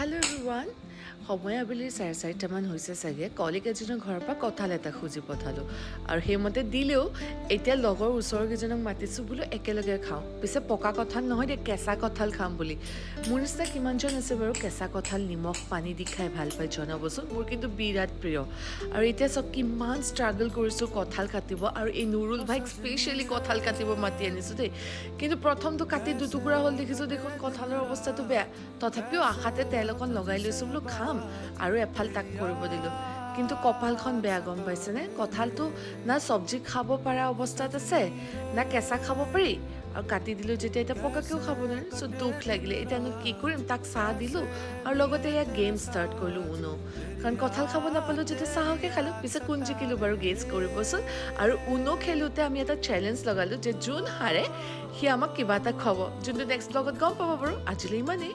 Hello everyone. সময় আবেলি 4:30মান হৈছে চাগে কলিগ এজনৰ ঘৰৰ পৰা কঁঠাল এটা খুজি পঠালোঁ আৰু সেইমতে দিলেও এতিয়া লগৰ ওচৰৰ কেইজনক মাতিছোঁ বোলো একেলগে খাওঁ পিছে পকা কঁঠাল নহয় দে কেঁচা কঁঠাল খাম বুলি মোৰ নিচিনা কিমানজন আছে বাৰু কেঁচা কঁঠাল নিমখ পানী দি খাই ভাল পাই জনাবচোন মোৰ কিন্তু বিৰাট প্ৰিয় আৰু এতিয়া চব কিমান ষ্ট্ৰাগল কৰিছোঁ কঁঠাল কাটিব আৰু এই নুৰুল ভাইক স্পেচিয়েলি কঁঠাল কাটিব মাতি আনিছোঁ দেই কিন্তু প্ৰথমটো কাটি দুটুকুৰা হ'ল দেখিছোঁ দেখোন কঁঠালৰ অৱস্থাটো বেয়া তথাপিও আশাতে তেল অকণ লগাই লৈছোঁ বোলো খাম আৰু এফাল তাক কৰিব দিলোঁ কিন্তু কপালখন বেয়া গম পাইছেনে কঁঠালটো না চব্জি খাব পৰা অৱস্থাত আছে না কেঁচা খাব পাৰি আৰু কাটি দিলোঁ যেতিয়া এতিয়া পকাকেও খাব নোৱাৰে চ' দুখ লাগিলে এতিয়ানো কি কৰিম তাক চাহ দিলোঁ আৰু লগতে এয়া গেম ষ্টাৰ্ট কৰিলোঁ উনো কাৰণ কঁঠাল খাব নাপালোঁ যেতিয়া চাহকে খালোঁ পিছে কোন জিকিলোঁ বাৰু গেছ কৰিবচোন আৰু উনো খেলোঁতে আমি এটা চেলেঞ্জ লগালোঁ যে যোন হাৰে সি আমাক কিবা এটা খুৱাব যোনটো নেক্সট ব্লগত গম পাব বাৰু আজিলৈ ইমানেই